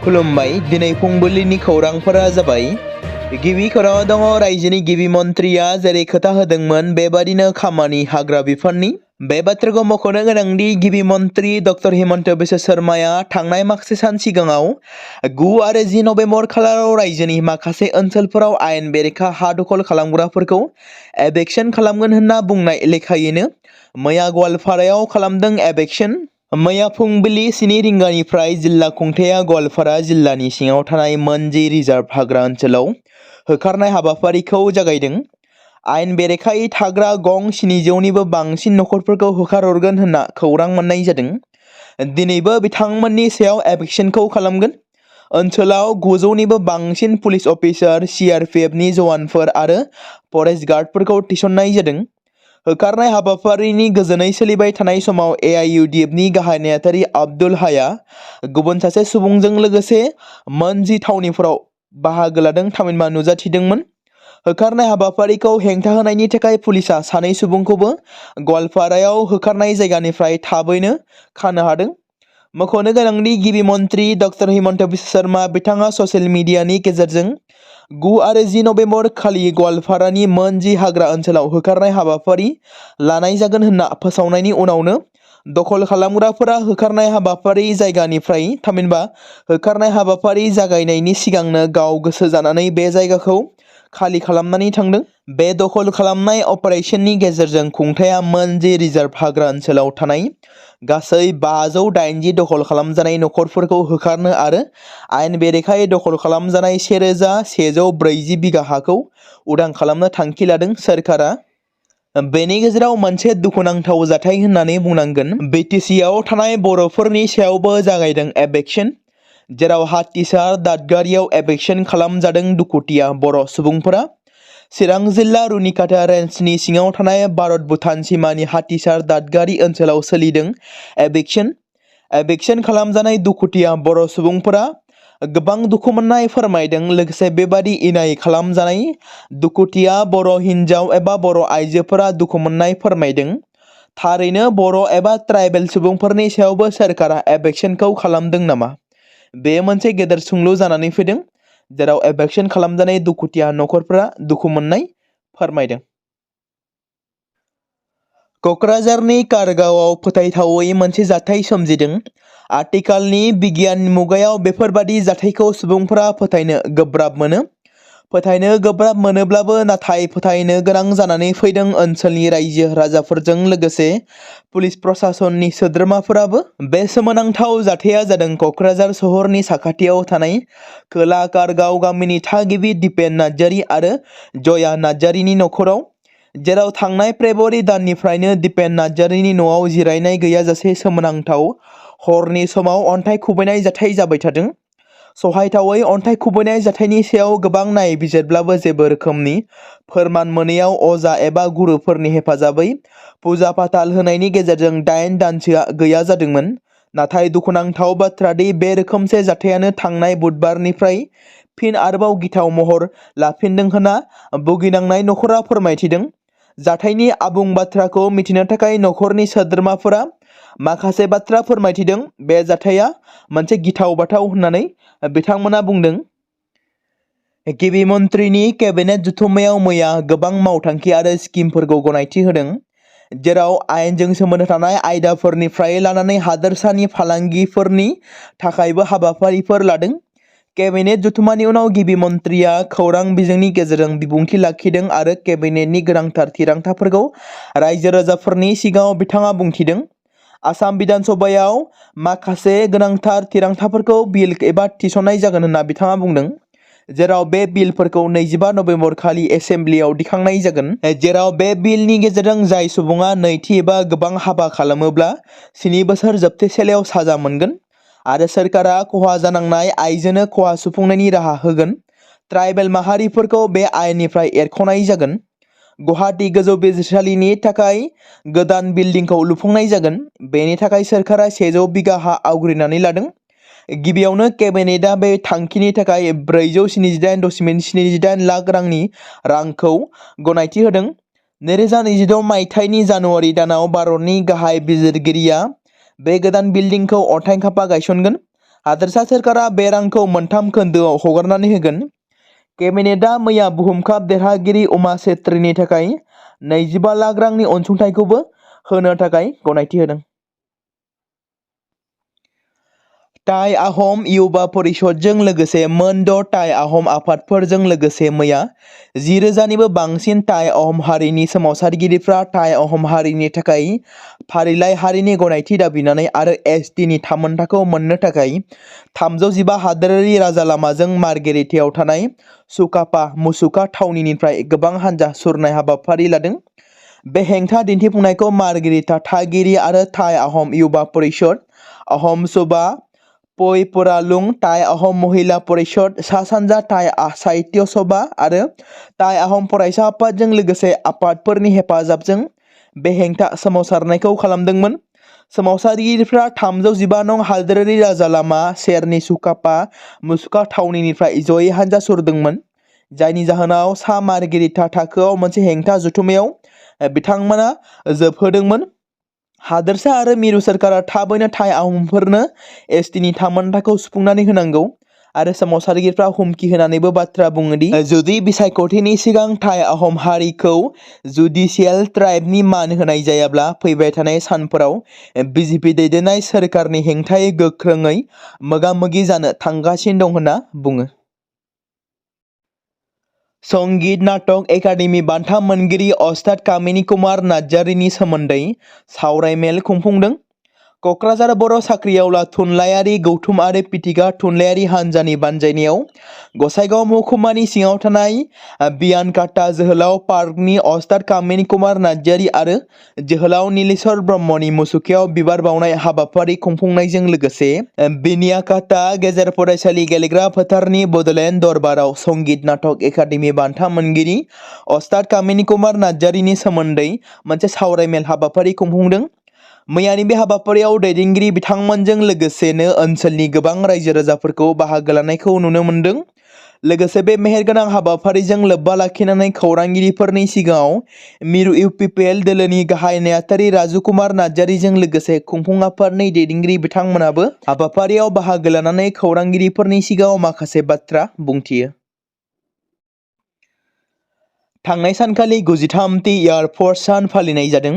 खुलुमबाय दिनै फुंबिलिनि खौरांफोरा जाबाय गिबि खौराङाव दङ रायजोनि गिबि मन्थ्रिया जेरै खोथा होदोंमोन बेबादिनो खामानि हाग्रा बिफाननि बे बाथ्राखौ मख'नो गोनांदि गिबि मन्थ्रि डक्टर हिमन्त बिश्व शर्माया थांनाय माखासे सान सिगाङाव 9 आरो 10 नभेम्बर खालाराव रायजोनि माखासे ओनसोलफोराव आयेन बेरेखा हा दखल खालामग्राफोरखौ एभेक्शन खालामगोन होनना बुंनाय लेखायैनो मैया गवालपारायाव खालामदों एभेक्शन। मैया फुंबिलि 7 रिंगानिफ्राय जिल्ला खुंथाया गवालपारा जिल्लानि सिङाव थानाय मोनजि रिजार्भ हाग्रा ओनसोलाव होखारनाय हाबाफारिखौ जागायदों। आयेन बेरेखायै थाग्रा गं 700निबो बांसिन नखरफोरखौ होखारहरगोन होनना खौरां मोननाय जादों। दिनैबो बिथांमोननि सायाव एभेक्शनखौ खालामगोन। ओनसोलाव 900निबो बांसिन पुलिस अफिसार, CRPFनि जवानफोर आरो फरेस्ट गार्डफोरखौ थिसननाय जादों। होखारनाय हाबाफारिनि गोजोनै सोलिबाय थानाय समाव AIUDFनि गाहाय नेहाथारि आब्दुल हाया गुबुन सासे सुबुंजों लोगोसे मोनजि थावनिफोराव बाहागो लादों थामहिनबा नुजाथिदोंमोन। होखारनाय हाबाफारिखौ हेंथा होनायनि थाखाय पुलिसा सानै सुबुंखौबो गवालपारायाव होखारनाय जायगानिफ्राय थाबैनो खानो हादों। मख'नो गोनांदि गिबि मन्थ्रि डक्टर हिमन्त बिश्व शर्मा बिथाङा ससियेल मिडियानि गेजेरजों 9 आरो 10 नभेम्बर खालि गवालपारानि मोनजि हाग्रा ओनसोलाव होखारनाय हाबाफारि लानाय जागोन होनना फोसावनायनि उनावनो दखल खालामग्राफोरा होखारनाय हाबाफारि जायगानिफ्राय थामहिनबा होखारनाय हाबाफारि जागायनायनि सिगांनो गाव गोसो जानानै बे जायगाखौ खालि खालामनानै थांदों। बे दखल खालामनाय अपारेशननि गेजेरजों खुंथाया मोनजि रिजार्भ हाग्रा ओनसोलाव थानाय गासै 580 दखल खालामजानाय नखरफोरखौ होखारनो आरो आयेन बेरेखायै दखल खालामजानाय 1140 बिघा हाखौ उदां खालामनो थांखि लादों सोरखारा। बेनि गेजेराव मोनसे दुखुनांथाव जाथाय होननानै बुंनांगोन। BTCआव थानाय बर'फोरनि सायावबो जागायदों एभेक्शन, जेराव हाथिसार दादगारियाव एभेक्शन खालामजादों दुखुथिया बर' सुबुंफोरा। चिरां जिल्ला रुनिकाटा रेन्जनि सिङाव थानाय भारत भुटान सिमानि हाथिसार दादगारि ओनसोलाव सोलिदों एभेक्शन खालामजानाय दुखुथिया बर' सुबुंफोरा गोबां दुखु मोननाय फोरमायदों। लोगोसे बेबादि इनाय खालामजानाय दुखुथिया बर' हिन्जाव एबा बर' आइजोफोरा दुखु मोननाय फोरमायदों। थारैनो बर' एबा ट्राइबेल सुबुंफोरनि सायावबो सोरखारा एभेक्शनखौ खालामदों नामा? बे मोनसे गेदेर सोंलु जानानै फैदों, जेराव एभेक्शन खालामजानाय दुखुथिया नखरफोरा दुखु मोननाय फोरमायदों। क'क्राझारनि कारगावआव फोथायथावै मोनसे जाथाय सोमजिदों। आथिखालनि बिगियान मुगायाव बेफोरबादि जाथायखौ सुबुंफोरा फोथायनो गोब्राब मोनो। फोथायनो गोब्राब मोनोब्लाबो नाथाय फोथायनो गोनां जानानै फैदों ओनसोलनि रायजो राजाफोरजों लोगोसे पुलिस प्रशासननि सोद्रोमाफोराबो। बे सोमोनांथाव जाथाया जादों क'क्राझार सहरनि साखाथियाव थानाय खोला कारगाव गामिनि थागिबि दिपेन नार्जारि आरो जया नार्जारिनि नखराव, जेराव थांनाय फेब्रुवारि दाननिफ्रायनो दिपेन नार्जारिनि न'आव जिरायनाय गैयाजासे सोमोनांथाव हरनि समाव अन्थाइ खुबैनाय जाथाय जाबाय थादों। सहायथावै अन्थाइ खुबैनाय जाथायनि सायाव गोबां नायबिजिरब्लाबो जेबो रोखोमनि फोरमान मोनैयाव अजा एबा गुरुफोरनि हेफाजाबै फुजा फाथाल होनायनि गेजेरजों 8 दानसोआ गैया जादोंमोन। नाथाय दुखुनांथाव बाथ्रादि बे रोखोमसे जाथायानो थांनाय बुधबारनिफ्राय फिन आरोबाव गिथाव महर लाफिनदों होनना भुगिनांनाय नखरा फोरमायथिदों। जाथायनि आबुं बाथ्राखौ मिथिनो थाखाय नखरनि सोद्रोमाफोरा माखासे बाथ्रा फोरमायथिदों। बे जाथाया मोनसे गिथाव बाथाव होननानै बिथांमोना बुंदों। गिबि मन्थ्रिनि केबिनेट जथुम्मायाव मैया गोबां मावथांखि आरो स्किमफोरखौ गनायथि होदों, जेराव आयेनजों सोमोन्दो थानाय आयदाफोरनिफ्राय लानानै हादोरसानि फालांगिफोरनि थाखायबो हाबाफारिफोर लादों। केबिनेट जथुम्मानि उनाव गिबि मन्थ्रिया खौरां बिजोंनि गेजेरजों बिबुंथि लाखिदों आरो केबिनेटनि गोनांथार थिरांथाफोरखौ रायजो राजाफोरनि सिगाङाव बिथाङा बुंथिदों। आसाम बिधानसभायाव माखासे गोनांथार थिरांथाफोरखौ बिल एबा थिसननाय जागोन होनना बिथाङा बुंदों, जेराव बे बिलफोरखौ 25 नभेम्बर खालि एसेम्ब्लियाव दिखांनाय जागोन। जेराव बे बिलनि गेजेरजों जाय सुबुङा नैथि एबा गोबां हाबा खालामोब्ला 7 बोसोर जोबथेसालियाव साजा मोनगोन आरो सोरखारा खहा जानांनाय आइजोनो खहा सुफुंनायनि राहा होगोन। ट्राइबेल माहारिफोरखौ बे आयेननिफ्राय एरख'नाय जागोन। गुवाहाटी गोजौ बिजिरसालिनि थाखाय गोदान बिल्डिंखौ लुफुंनाय जागोन। बेनि थाखाय सोरखारा 100 बिघा हा आवग्रिनानै लादों। गिबियावनो केबिनेटआ बे थांखिनि थाखाय 478.78 लाख रांनि रांखौ गनायथि होदों। 2026 मायथाइनि जानुवारि दानाव भारतनि गाहाय बिजिरगिरिया बे गोदान बिल्डिंखौ अन्थाइ खाम्फा गायसनगोन। हादोरसा सोरखारा बे रांखौ मोनथाम खोन्दोआव हगारनानै होगोन। केबिनेटआ मैया बुहुमकाप देरहागिरि उमा छेत्रीनि थाखाय 25 लाख रांनि अनसुंथाइखौबो होनो थाखाय गनायथि होदों। टाइ आहम युवा परिषदजों लोगोसे मोन 6 टाइ आहम आफादफोरजों लोगोसे मैया 10,000निबो बांसिन टाइ आहम हारिनि सोमावसारगिरिफ्रा टाइ आहम हारिनि थाखाय फारिलाइ हारिनि गनायथि दाबिनानै आरो एसटिनि थामोनथाखौ मोननो थाखाय 315 हादोरारि राजा लामाजों मार्गेरिटायाव थानाय सुकापा मुसुखा थावनिनिफ्राय गोबां हान्जा सुरनाय हाबाफारि लादों। बे हेंथा दिन्थिफुंनायखौ मार्गेरिटा थागिरि आरो टाइ आहम युवा परिषद, आहम सभा पयपुरालुं टाइ आहम महिला परिषद, सा सानजा टाइ साहित्य सभा आरो टाइ आहम फरायसा आफादजों लोगोसे आफादफोरनि हेफाजाबजों बे हेंथा सोमावसारनायखौ खालामदोंमोन। सोमावसारगिरिफ्रा 315 नं हादोरारि राजा लामा सेरनि सुकापा मुसुखा थावनिनिफ्राय जयै हान्जा सुरदोंमोन, जायनि जाहोनाव सा मार्गेरिटा थाखोआव मोनसे हेंथा जथुमायाव बिथांमोना जोबहोदोंमोन। हादोरसा आरो मिरु सोरखारा थाबैनो टाइ आहमफोरनो एसटिनि थामोनथाखौ सुफुंनानै होनांगौ आरो सोमावसारगिरिफ्रा हुमखि होनानैबो बाथ्रा बुङोदि जुदि बिसायख'थिनि सिगां टाइ आहम हारिखौ जुडिसियेल ट्राइबनि मान होनाय जायाब्ला फैबाय थानाय सानफोराव बिजेपि दैदेननाय सोरखारनि हेंथायै गोख्रोङै मोगा-मोगि जानो थांगासिनो दं होनना बुङो। संगीत नाटक एकाडेमि बान्था मोनगिरि अस्ताद कामिनी कुमार नार्जारीनि सोमोन्दै सावरायमेल खुंफुंदों। क'क्राझार बर' साख्रिआवला थुनलाइयारि गौथुम आरो पिटिका थुनलाइयारि हान्जानि बानजायनायाव गसाइगाव महकुमानि सिङाव थानाय बियानकाटा जोहोलाव पार्कनि अस्ताद कामिनी कुमार नार्जारी आरो जोहोलाव नीलेश्वर ब्रह्मनि मुसुखायाव बिबार बावनाय हाबाफारि खुंफुंनायजों लोगोसे बियानकाटा गेजेर फरायसालि गेलेग्रा फोथारनि बड'लेण्ड दरबाराव संगीत नाटक एकाडेमि बान्था मोनगिरि अस्ताद कामिनी कुमार नार्जारीनि सोमोन्दै मोनसे सावरायमेल हाबाफारि खुंफुंदों। मैयानि बे हाबाफारियाव दैदेनगिरि बिथांमोनजों लोगोसेनो ओनसोलनि गोबां रायजो राजाफोरखौ बाहागो लानायखौ नुनो मोन्दों। लोगोसे बे मेहेरगोनां हाबाफारिजों लोब्बा लाखिनानै खौरांगिरिफोरनि सिगाङाव मिरु इउपिपिएल दोलोनि गाहाय नेहाथारि राजु कुमार नार्जारीजों लोगोसे खुंफुं आफादनि दैदेनगिरि बिथांमोनाबो हाबाफारियाव बाहागो लानानै खौरांगिरिफोरनि सिगाङाव माखासे बाथ्रा बुंथियो। थांनाय सानखालि 93थि एयारफोर्स सान फालिनाय जादों।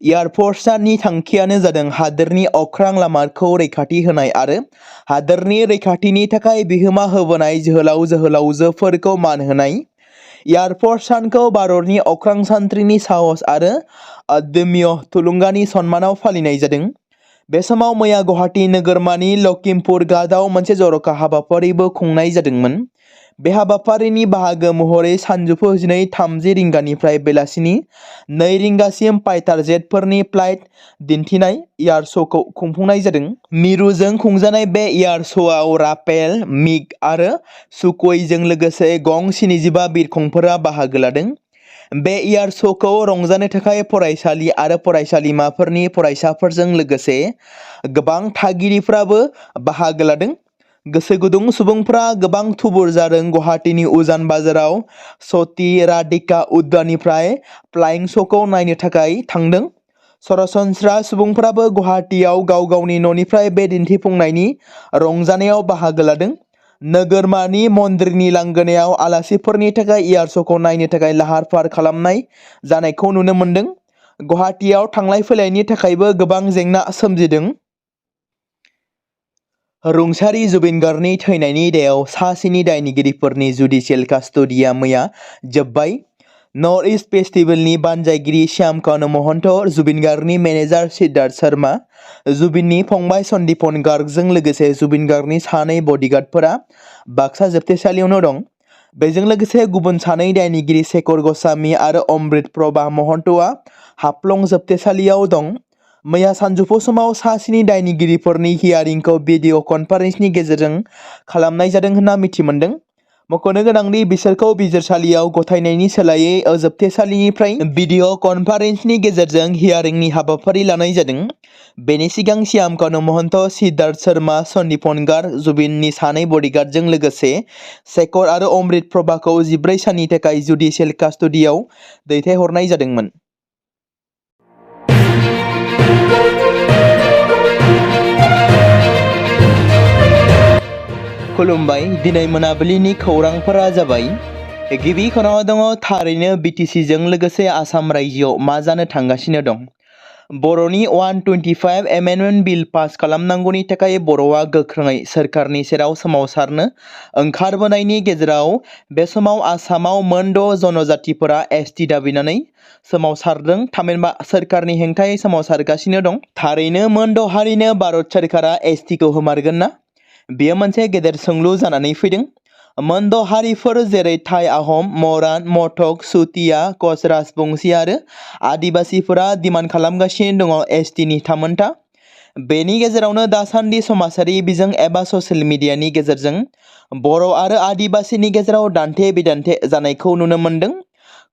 एयारफोर्स साननि थांखियानो जादों हादोरनि अख्रां लामाखौ रैखाथि होनाय आरो हादोरनि रैखाथिनि थाखाय बिहोमा होबोनाय जोहोलाव जोहोलावजोफोरखौ मान होनाय। एयारफोर्स सानखौ भारतनि अख्रां सान्थ्रिनि साहस आरो अदम्य थुलुंगानि सन्मानाव फालिनाय जादों। बे समाव मैया गुवाहाटी नोगोरमानि लखिमपुर घाटआव मोनसे जर'खा हाबाफारिबो खुंनाय जादोंमोन। बे हाबाफारिनि बाहागो महरै सानजौफु 12:30 रिंगानिफ्राय बेलासिनि 2 रिंगासिम फाइटार जेटफोरनि फ्लाइट दिन्थिनाय एयार श'खौ खुंफुंनाय जादों। मिरुजों खुंजानाय बे एयार श'आव राफेल, मिग आरो सुख'ईजों लोगोसे गं 75 बिरखंफोरा बाहागो लादों। बे एयार श'खौ रंजानो थाखाय फरायसालि आरो फरायसालिमाफोरनि फरायसाफोरजों लोगोसे गोबां थागिरिफ्राबो बाहागो लादों। गोसो गुदुं सुबुंफ्रा गोबां थुबुर जादों। गुवाहाटीनि उजान बाजाराव सती राधिका उद्याननिफ्राय फ्लाइं श'खौ नायनो थाखाय थांदों। सरासनस्रा सुबुंफ्राबो गुवाहाटीयाव गाव गावनि न'निफ्राय बे दिन्थिफुंनायनि रंजानायाव बाहागो लादों। नोगोरमानि मन्दिरनि लांगोनायाव आलासिफोरनि थाखाय एयार श'खौ नायनो थाखाय लाहार फाहार खालामनाय जानायखौ नुनो मोन्दों। गुवाहाटीयाव थांलाय फैलायनि थाखायबो गोबां जेंना सोमजिदों। रुंसारि जुबिन गार्गनि थैनायनि दायाव सा 7 दायनिगिरिफोरनि जुडिसियेल कास्टडिया मैया जोब्बाय। नर्थ इस्ट फेस्टिभेलनि बानजायगिरि श्याम कानु महन्त, जुबिन गार्गनि मेनेजार सिद्धार्थ शर्मा, जुबिननि फंबाय सन्दीपन गार्गजों लोगोसे जुबिन गार्गनि 2 बडिगार्डफोरा बाक्सा जोबथेसालियावनो दं। बेजों लोगोसे गुबुन 2 दायनिगिरि शेखर गस्वामी आरो अमृत प्रभा महन्तआ हाफ्लं जोबथेसालियाव दं। मैया सानजौफु समाव सा 7 दायनिगिरिफोरनि हियारिंखौ भिडिअ कनफारेन्सनि गेजेरजों खालामनाय जादों होनना मिथिमोन्दों। मख'नो गोनांदि बिसोरखौ बिजिरसालियाव गथायनायनि सोलायै जोबथेसालिनिफ्राय भिडिअ कनफारेन्सनि गेजेरजों हियारिंनि हाबाफारि लानाय जादों। बेनि सिगां श्याम कानु महन्त, सिद्धार्थ शर्मा, सन्दीपन गार्ग, जुबिननि 2 बडिगार्डजों लोगोसे शेखर आरो अमृत प्रभाखौ 14 साननि थाखाय जुडिसियेल कास्टडियाव दैथायहरनाय जादोंमोन। खुलुमबाय दिनै मोनाबिलिनि खौरांफोरा जाबाय गिबि खनाव दङ थारैनो बिटिसिजों लोगोसे आसाम रायजोआव मा जानो थांगासिनो दं। बर'नि 125 एमेन्डमेन्ट बिल पास खालामनांगौनि थाखाय बर'आ गोख्रोङै सोरखारनि सेराव सोमावसारनो ओंखारबोनायनि गेजेराव बे समाव आसामाव मोन' जनजातिफोरा एसटि दाबिनानै सोमावसारदों थामहिनबा सोरखारनि हेंथायै सोमावसारगासिनो दं। थारैनो मोन' हारिनो भारत सोरखारा एसटिखौ होमारगोन ना? बेयो मोनसे गेदेर सोंलु जानानै फैदों। मोन' हारिफोर जेरै थाई, आहम, मरान, मटक, चुटिया, कच, राजबंशी आरो आदिबासीफोरा डिमान्ड खालामगासिनो दङ एसटिनि थामोनथा। बेनि गेजेरावनो दासान्दि समाजारि बिजों एबा ससियेल मिडियानि गेजेरजों बर' आरो आदिबासीनि गेजेराव दान्थे बिदान्थे जानायखौ नुनो मोन्दों।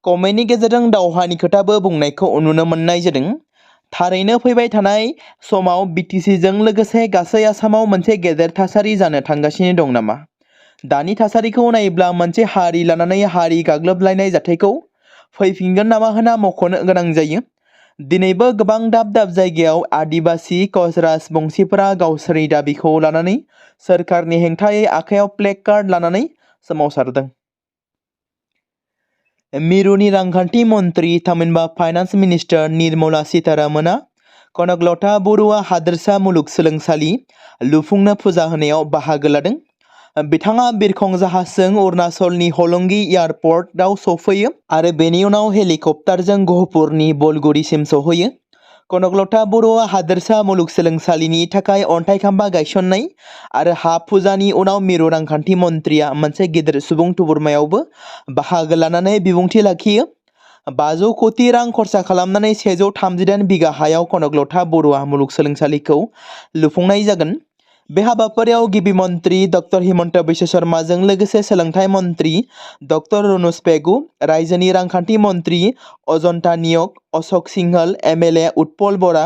कमेन्टनि गेजेरजों दावहानि खोथाबो बुंनायखौ नुनो मोननाय जादों। थारैनो फैबाय थानाय समाव बिटिसिजों लोगोसे गासै आसामाव मोनसे गेदेर थासारि जानो थांगासिनो दं नामा? दानि थासारिखौ नायोब्ला मोनसे हारि लानानै हारि गाग्लोबलायनाय जाथायखौ फैफिनगोन नामा होनना मख'नो गोनां जायो। दिनैबो गोबां दाब दाब जायगायाव आदिबासी, कच, राजबंशीफोरा गावसोरनि दाबिखौ लानानै सोरखारनि हेंथायै आखायाव प्लेकार्ड लानानै सोमावसारदों। मिरुनि रांखान्थि मन्त्रि थामहिनबा फाइनान्स मिनिस्टार निर्मला सीतारामना कनकलता बरुवा हादोरसा मुलुगसोलोंसालि लुफुंनो फुजा होनायाव बाहागो लादों। बिथाङा बिरखं जाहाजजों अरुणाचलनि हलंगी एयारपर्टआव सफैयो आरो बेनि उनाव हेलिकप्टारजों गहपुरनि बलगुरिसिम सहैयो। कनकलता बरुवा हादोरसा मुलुगसोलोंसालिनि थाखाय अन्थाइ खाम्फा गायसननाय आरो हा फुजानि उनाव मिरु रांखान्थि मन्त्रिया मोनसे गिदिर सुबुं थुबुरमायावबो बाहागो लानानै बिबुंथि लाखियो। 500 कोटी रां खरसा खालामनानै 138 बिगा हायाव कनकलता बरुवा मुलुगसोलोंसालिखौ लुफुंनाय जागोन। बे हाबाफारियाव गिबि मन्त्रि ड हिमन्त बिश्व शर्माजों लोगोसे सोलोंथाइ मन्त्रि ड रनज पेगु, रायजोनि रांखान्थि मन्त्रि अजन्ता नियक, अशोक सिंहल, एमएलए उत्पल बरा,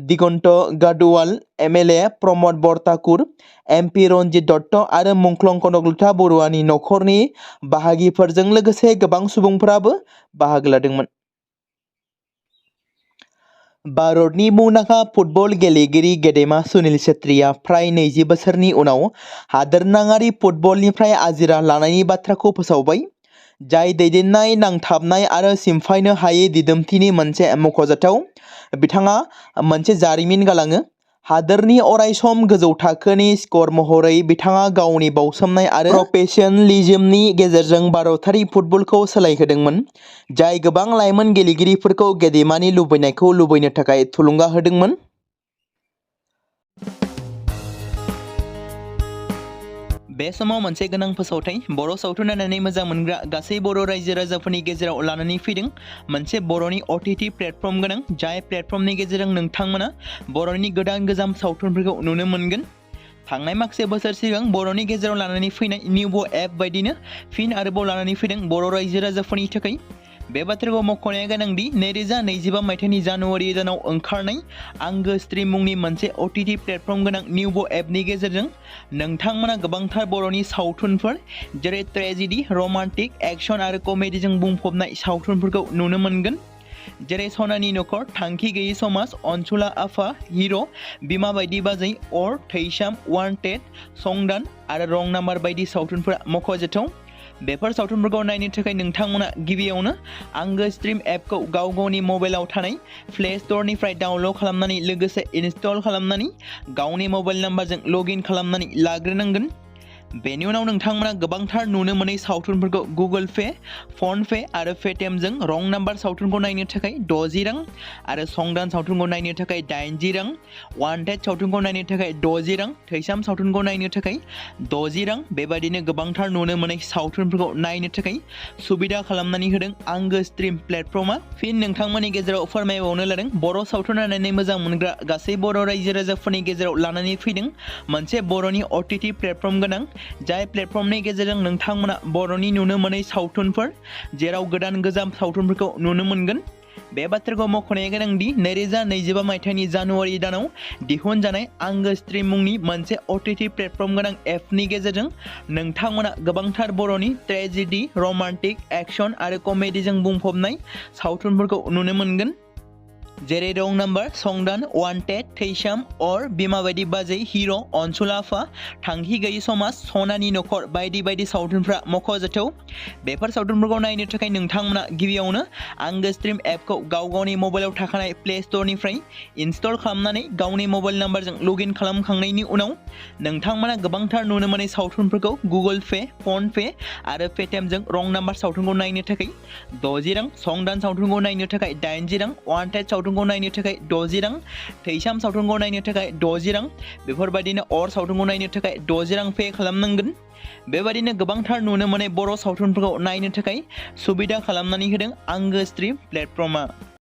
दिगन्त गाडवाल, एमएलए प्रमद बरताकुर, एमपि रन्जित दत्त आरो मुंख्लं कनकलता बरुवानि नखरनि बाहागिफोरजों लोगोसे गोबां सुबुंफोराबो बाहागो लादोंमोन। भारतनि मुंदांखा फुटबल गेलेगिरि गेदेमा सुनील छेत्रीया फ्राय 20 बोसोरनि उनाव हादोरनाङारि फुटबलनिफ्राय आजिरा लानायनि बाथ्राखौ फोसावबाय, जाय दैदेननाय, नांथाबनाय आरो सिमफायनो हायै दिदोमथिनि मोनसे मख'जाथाव। बिथाङा मोनसे जारिमिन गालाङो। हादोरनि अरायसम गोजौ थाखोनि स्कर महरै बिथाङा गावनि बाउसोमनाय आरो प्रफेशनलिज्मनि गेजेरजों भारतारि फुटबलखौ सोलायहोदोंमोन, जाय गोबां लाइमोन गेलेगिरिफोरखौ गेदेमानि लुबैनायखौ लुबैनो थाखाय थुलुंगा होदोंमोन। बे समाव मोनसे गोनां फोसावथाय बर' सावथुन नायनानै मोजां मोनग्रा गासै बर' रायजो राजाफोरनि गेजेराव लानानै फैदों मोनसे बर'नि OTT प्लेटफर्म गोनां, जाय प्लेटफर्मनि गेजेरजों नोंथांमोना बर'नि गोदान गोजाम सावथुनफोरखौ नुनो मोनगोन। थांनाय माखासे बोसोर सिगां बर'नि गेजेराव लानानै फैनाय निउबो एप बायदिनो फिन आरोबाव लानानै फैदों बर' रायजो राजाफोरनि थाखाय। बे बाथ्राखौ मख'नाया गोनांदि 2025 मायथाइनि जानुवारि दानाव ओंखारनाय आंगो स्ट्रिम मुंनि मोनसे OTT प्लेटफर्म गोनां निउबो एपनि गेजेरजों नोंथांमोना गोबांथार बर'नि सावथुनफोर जेरै ट्रेजेडि, रमान्टिक, एक्शन आरो कमेडिजों बुंफबनाय सावथुनफोरखौ नुनो मोनगोन, जेरै सनानि नखर, थांखि गैयै समाज, अनसुला आफा, हिर', बिमा बायदि बाजै, अर, थैसाम, वान्टेड, संदान आरो रं नाम्बार बायदि सावथुनफोरा मख'जाथाव। बेफोर सावथुनफोरखौ नायनो थाखाय नोंथांमोना गिबियावनो आंगो स्ट्रिम एपखौ गाव गावनि मबाइलाव थानाय प्ले स्ट'रनिफ्राय डाउनल'ड खालामनानै लोगोसे इनस्टल खालामनानै गावनि मबाइल नाम्बारजों लग इन खालामनानै लाग्रोनांगोन। बेनि उनाव नोंथांमोना गोबांथार नुनो मोनै सावथुनफोरखौ गुगोल पे, फन पे आरो पेटिएमजों रं नाम्बार सावथुनखौ नायनो थाखाय 60 रां आरो संदान सावथुनखौ नायनो थाखाय 80 रां, वान्टेड सावथुनखौ नायनो थाखाय 60 रां, थैसाम सावथुनखौ नायनो थाखाय 60 रां बेबायदिनो गोबांथार नुनो मोनै सावथुनफोरखौ नायनो थाखाय सुबिदा खालामनानै होदों आंगो स्ट्रिम प्लेटफर्मा। फिन नोंथांमोननि गेजेराव फोरमायबावनो लादों बर' सावथुन नायनानै मोजां मोनग्रा गासै बर' रायजो राजाफोरनि गेजेराव लानानै फैदों मोनसे बर'नि OTT प्लेटफर्म गोनां, जाय प्लेटफर्मनि गेजेरजों नोंथांमोना बर'नि नुनो मोनै सावथुनफोर जेराव गोदान गोजाम सावथुनफोरखौ नुनो मोनगोन। बे बाथ्राखौ मख'नाया गोनांदि 2025 मायथाइनि जानुवारि दानाव दिहुनजानाय आंगो स्ट्रिम मुंनि मोनसे OTT प्लेटफर्म गोनां एपनि गेजेरजों नोंथांमोना गोबांथार बर'नि ट्रेजेडि, रमान्टिक, एक्शन आरो कमेडिजों बुंफबनाय सावथुनफोरखौ नुनो मोनगोन। जेरै रं नाम्बार, संदान, वान्टेड, थैसाम, अर, बिमा बायदि बाजै, हिर', अनसुलाफा, थांखि गैयि समाज, सनानि नखर बायदि बायदि सावथुनफ्रा मख'जाथाव। बेफोर सावथुनफोरखौ नायनो थाखाय नोंथांमोना गिबियावनो आंगो स्ट्रिम एपखौ गावनि मबाइलाव थाखानाय प्ले स्ट'रनिफ्राय इनस्टल खालामनानै गावनि मबाइल नाम्बारजों लगइन खालामखांनायनि उनाव नोंथांमोना गोबांथार नुनो मोनै सावथुनफोरखौ गुगोल पे, फन पे आरो पेटिएमजों रं नाम्बार सावथुनखौ नायनो थाखाय 60 रां, संदान सावथुनखौ नायनो थाखाय 80 रां, वान्टेड सावथुनखौ नायनो थाखाय 60 रां, थैसाम सावथुनखौ नायनो थाखाय 60 रां, बेफोरबायदिनो अर सावथुनखौ नायनो थाखाय 60 रां पे खालामनांगोन। बेबायदिनो गोबांथार नुनो मोनै बर' सावथुनफोरखौ नायनो थाखाय सुबिदा खालामनानै होदों आंगो स्ट्रिम प्लेटफर्मआ।